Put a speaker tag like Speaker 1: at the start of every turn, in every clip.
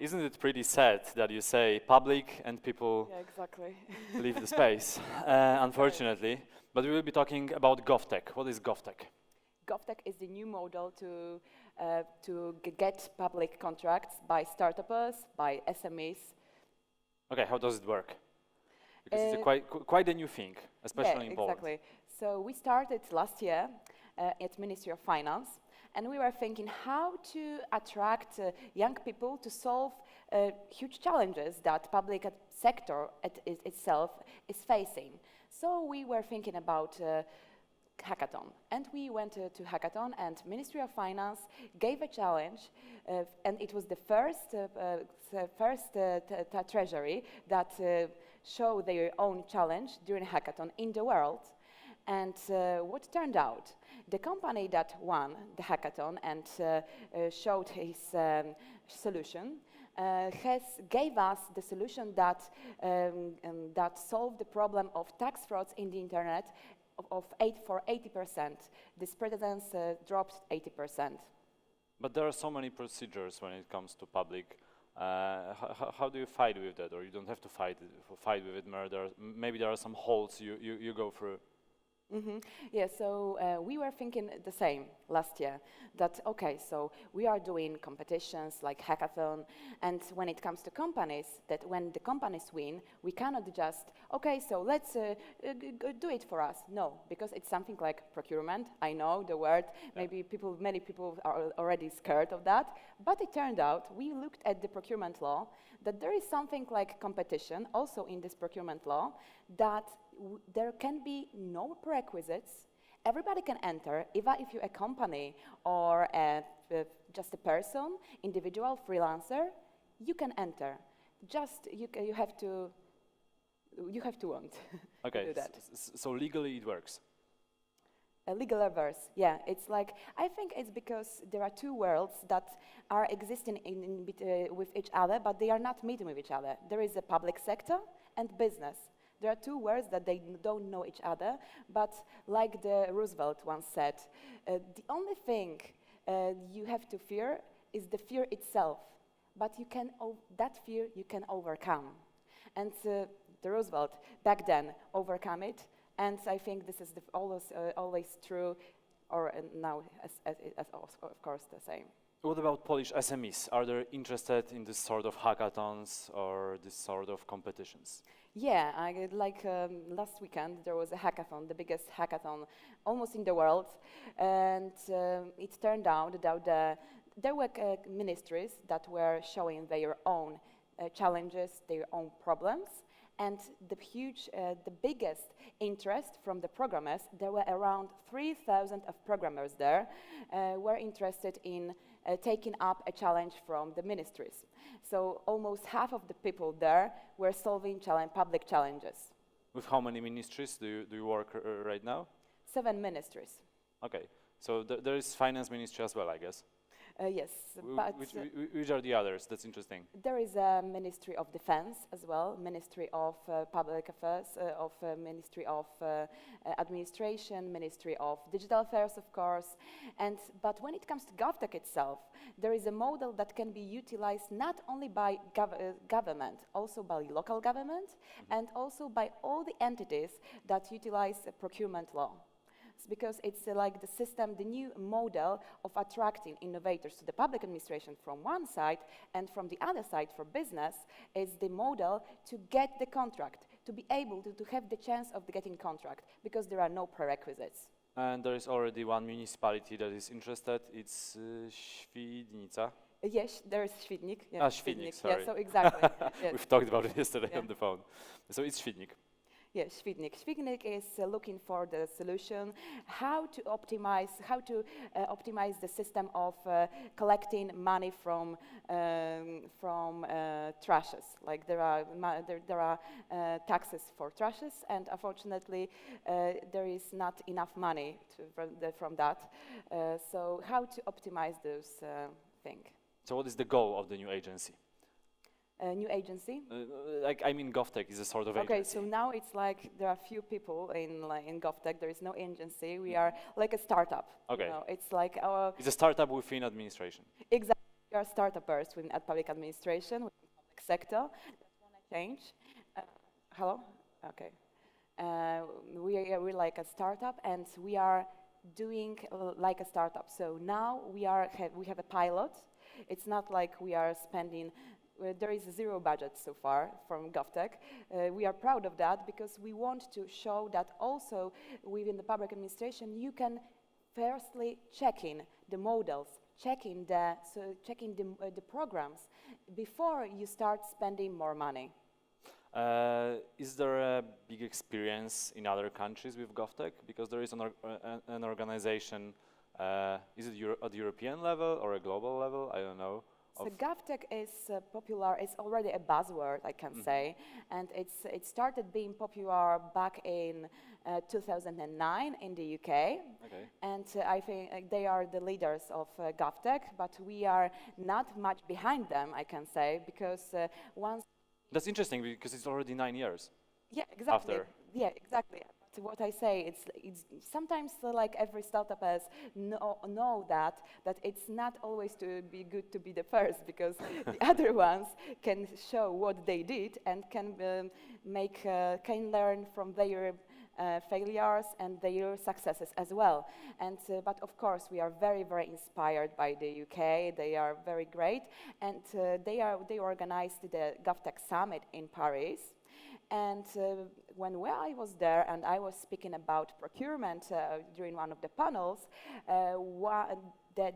Speaker 1: isn't it pretty sad that you say public and people
Speaker 2: Yeah, exactly.
Speaker 1: leave the space, unfortunately. But we will be talking about GovTech. What is GovTech?
Speaker 2: GovTech is the new model to get public contracts by startups, by SMEs.
Speaker 1: Okay, how does it work? Because it's quite a new thing, especially in Poland.
Speaker 2: Exactly. So we started last year at Ministry of Finance, and we were thinking how to attract young people to solve huge challenges that public sector itself is facing. So we were thinking about hackathon, and we went to hackathon, and Ministry of Finance gave a challenge, and it was the first treasury that showed their own challenge during hackathon in the world. And what turned out, the company that won the hackathon and showed his solution gave us the solution that solved the problem of tax frauds in the internet for 80%. This precedence dropped 80%.
Speaker 1: But there are so many procedures when it comes to public. How do you fight with that, or you don't have to fight with it? Maybe there are some holes you go through.
Speaker 2: Mm-hmm. Yeah, so we were thinking the same last year, that okay, so we are doing competitions like hackathon, and when it comes to companies, that when the companies win, we cannot just, okay, so let's do it for us. No, because it's something like procurement. I know the word, maybe many people are already scared of that, but it turned out, we looked at the procurement law, that there is something like competition also in this procurement law, that there can be no prerequisites. Everybody can enter, even if you're a company or just a person, individual, freelancer, you can enter. Just you have to want
Speaker 1: okay,
Speaker 2: to do that.
Speaker 1: So legally it works.
Speaker 2: A legal averse, yeah. It's like, I think it's because there are two worlds that are existing with each other, but they are not meeting with each other. There is a public sector and business. There are two worlds that they don't know each other, but like the Roosevelt once said, the only thing you have to fear is the fear itself, but that fear you can overcome. And the Roosevelt back then overcome it, and I think this is always true, or now as of course the same.
Speaker 1: What about Polish SMEs? Are they interested in this sort of hackathons or this sort of competitions?
Speaker 2: Yeah, last weekend there was a hackathon, the biggest hackathon almost in the world, and it turned out that there were ministries that were showing their own challenges, their own problems, and the biggest interest from the programmers, there were around 3,000 of programmers there, were interested in taking up a challenge from the ministries. So almost half of the people there were solving public challenges.
Speaker 1: With how many ministries do you work right now?
Speaker 2: 7 ministries.
Speaker 1: Okay, so there is finance ministry as well, I guess.
Speaker 2: Yes, but
Speaker 1: which are the others? That's interesting.
Speaker 2: There is a Ministry of Defense as well, Ministry of Public Affairs, Ministry of Administration, Ministry of Digital Affairs, of course. But when it comes to GovTech itself, there is a model that can be utilized not only by government, also by local government, and also by all the entities that utilize procurement law. Because it's like the system, the new model of attracting innovators to the public administration from one side, and from the other side for business is the model to get the contract, to be able to have the chance of getting contract, because there are no prerequisites.
Speaker 1: And there is already one municipality that is interested, it's Świdnica.
Speaker 2: Yes, there is Świdnik.
Speaker 1: Yeah, Świdnik, sorry.
Speaker 2: Yeah, so exactly. Yes.
Speaker 1: We've talked about it yesterday on the phone. So it's Świdnik.
Speaker 2: Yes, Świdnik. Świdnik is looking for the solution, how to optimize the system of collecting money from trashes. Like there are taxes for trashes, and unfortunately there is not enough money from that. So how to optimize those things?
Speaker 1: So what is the goal of the new agency?
Speaker 2: A new agency?
Speaker 1: GovTech is a sort of agency.
Speaker 2: Okay, so now it's like there are few people in GovTech. There is no agency. We are like a startup.
Speaker 1: Okay.
Speaker 2: You know, it's like our.
Speaker 1: It's a startup within administration.
Speaker 2: Exactly. we are startuppers within public administration, within public sector. That want to change. Hello? Okay. We're like a startup, and we are doing like a startup. So now we have a pilot. It's not like we are spending. There is zero budget so far from GovTech. We are proud of that because we want to show that also within the public administration you can firstly checking the models, checking the programs before you start spending more money.
Speaker 1: Is there a big experience in other countries with GovTech? Because there is an organization, is it at the European level or a global level? I don't know.
Speaker 2: So GovTech is popular, it's already a buzzword, I can say, and it started being popular back in 2009 in the UK, and I think they are the leaders of GovTech, but we are not much behind them, I can say, because once...
Speaker 1: That's interesting because it's already 9 years.
Speaker 2: Yeah, exactly.
Speaker 1: After.
Speaker 2: Yeah, exactly. But what I say, it's sometimes like every startup has know that it's not always to be good to be the first, because the other ones can show what they did and can learn from their failures and their successes as well. And but of course we are very, very inspired by the UK. They are very great, and they organized the GovTech Summit in Paris. And when I was there and I was speaking about procurement during one of the panels,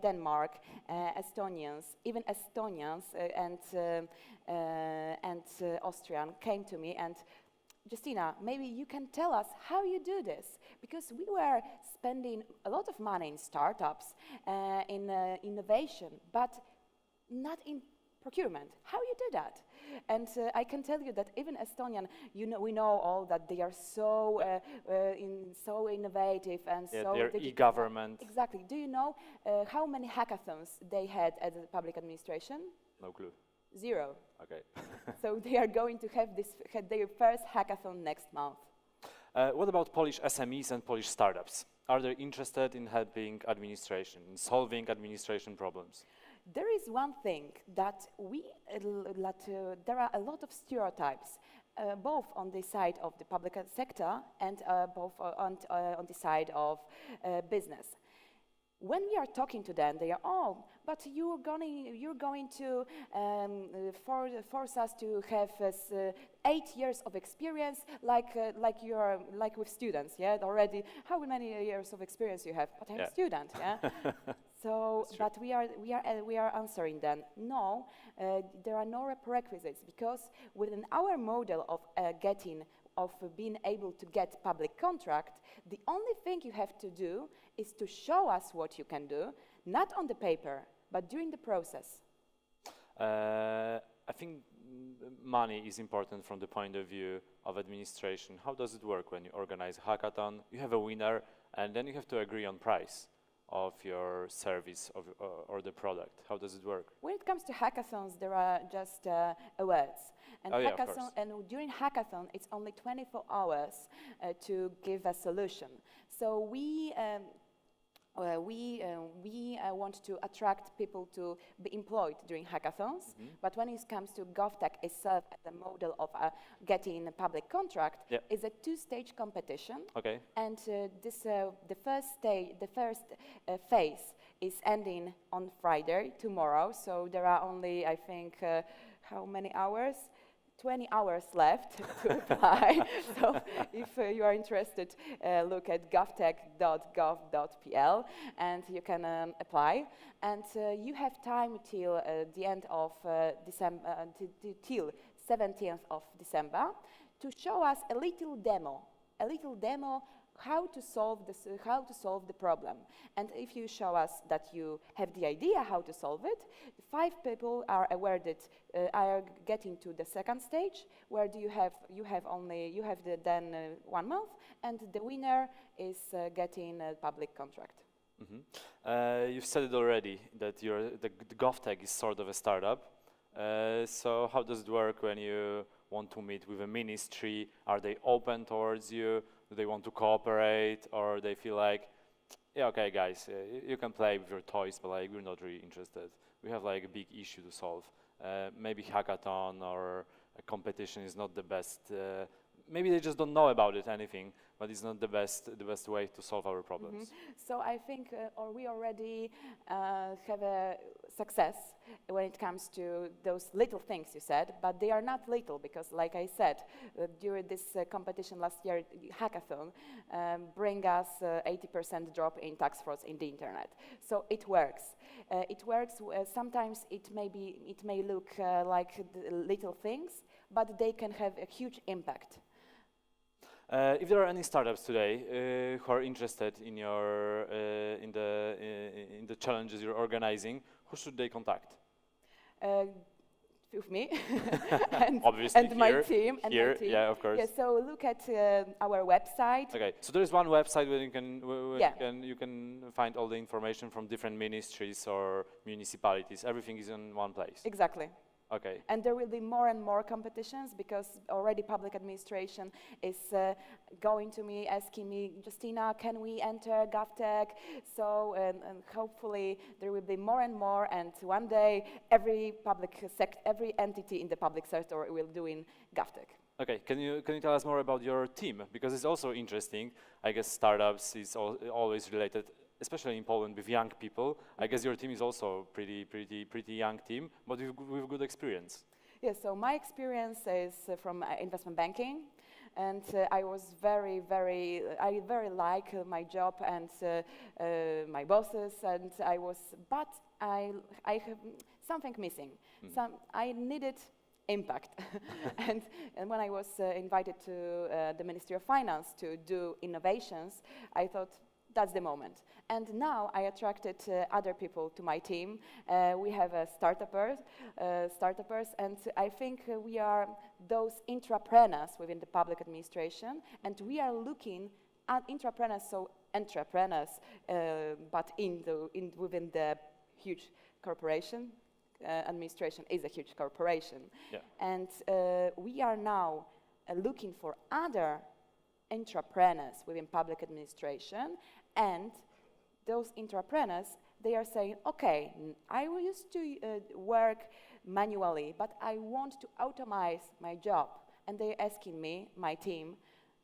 Speaker 2: Denmark, Estonians, even Estonians and Austrian came to me and, Justyna, maybe you can tell us how you do this, because we were spending a lot of money in startups, in innovation, but not in procurement. How you do that? And I can tell you that even Estonian, we know all that they are so so innovative and so
Speaker 1: they're e-government.
Speaker 2: Exactly. Do you know how many hackathons they had at the public administration?
Speaker 1: No clue.
Speaker 2: 0.
Speaker 1: Okay.
Speaker 2: So they are going to have their first hackathon next month.
Speaker 1: What about Polish SMEs and Polish startups? Are they interested in helping administration, in solving administration problems?
Speaker 2: There is one thing that there are a lot of stereotypes, both on the side of the public sector and both on the side of business. When we are talking to them, they are, but you're going to force us to have 8 years of experience, like with students, yeah, already. How many years of experience you have? But I'm a student, yeah. So, but we are answering them. No, there are no prerequisites, because within our model of being able to get public contract, the only thing you have to do is to show us what you can do, not on the paper, but during the process.
Speaker 1: I think money is important from the point of view of administration. How does it work when you organize a hackathon? You have a winner, and then you have to agree on price of your service or the product. How does it work?
Speaker 2: When it comes to hackathons, there are just awards. And, during hackathon, it's only 24 hours to give a solution. So we want to attract people to be employed during hackathons, but when it comes to GovTech itself, the model of getting a public contract is a 2-stage competition.
Speaker 1: Okay.
Speaker 2: And the first phase is ending on Friday, tomorrow. So there are only, I think, how many hours? 20 hours left to apply. So if you are interested, look at govtech.gov.pl and you can apply. And you have time till the end of December, till 17th of December, to show us a little demo how to solve the problem. And if you show us that you have the idea how to solve it, 5 people are awarded, are getting to the second stage, where you have then 1 month, and the winner is getting a public contract.
Speaker 1: You've said it already that the GovTech is sort of a startup. So how does it work when you want to meet with a ministry? Are they open towards you? Do they want to cooperate, or they feel like yeah, okay, guys, you can play with your toys, but like we're not really interested. We have like a big issue to solve. Maybe hackathon or a competition is not the best. Maybe they just don't know about it, anything, but it's not the best way to solve our problems.
Speaker 2: So I think or we already have a success when it comes to those little things you said, but they are not little because, like I said, during this competition last year, hackathon, bring us 80% drop in tax frauds in the internet. So it works. It works. Sometimes it may look like little things, but they can have a huge impact.
Speaker 1: If there are any startups today who are interested in your in the challenges you're organizing, who should they contact?
Speaker 2: With me
Speaker 1: Obviously
Speaker 2: and my team.
Speaker 1: Yeah, of course.
Speaker 2: Yeah, so look at our website.
Speaker 1: Okay, so there is one website where you can
Speaker 2: Yeah.
Speaker 1: you can find all the information from different ministries or municipalities. Everything is in one place.
Speaker 2: Exactly.
Speaker 1: Okay.
Speaker 2: And there will be more and more competitions because already public administration is going to me, asking me, Justyna, can we enter GovTech? So, and hopefully there will be more and more, and one day every entity in the public sector will do in GovTech.
Speaker 1: Okay, can you tell us more about your team? Because it's also interesting. I guess startups is always related, especially in Poland, with young people. I guess your team is also pretty young team, but with good experience.
Speaker 2: Yes, so my experience is from investment banking, and I very like my job and my bosses, and but I have something missing. I needed impact, and when I was invited to the Ministry of Finance to do innovations, I thought, that's the moment. And now I attracted other people to my team. We have startuppers, and I think we are those entrepreneurs within the public administration, and we are looking at entrepreneurs, but within the huge corporation. Administration is a huge corporation,
Speaker 1: yeah.
Speaker 2: And we are now looking for other entrepreneurs within public administration, and those entrepreneurs, they are saying, okay, I used to work manually, but I want to automate my job. And they're asking me, my team,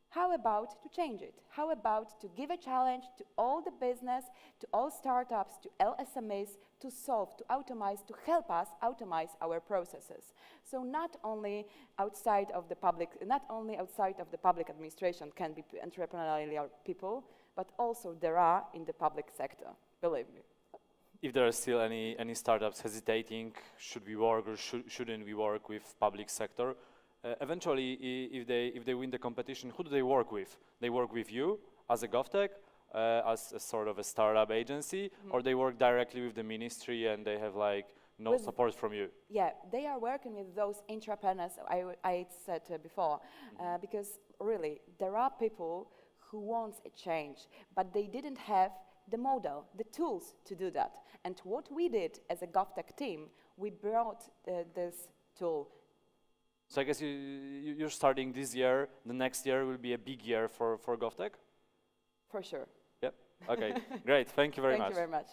Speaker 2: how about to change it? How about to give a challenge to all the business, to all startups, to all SMEs, to solve, to automate, to help us automate our processes. So not only outside of the public administration can be entrepreneurial people, but also there are in the public sector, believe me.
Speaker 1: If there are still any startups hesitating, should we work or shouldn't we work with public sector? Eventually, if they win the competition, who do they work with? They work with you as a GovTech, as a sort of a startup agency, or they work directly with the ministry and they have like no support from you?
Speaker 2: Yeah, they are working with those entrepreneurs I said before, because really there are people who want a change, but they didn't have the model, the tools to do that. And what we did as a GovTech team, we brought this tool.
Speaker 1: So I guess you're starting this year. The next year will be a big year for GovTech?
Speaker 2: For sure.
Speaker 1: Yep. Okay, great. Thank you very much.
Speaker 2: Thank you very much.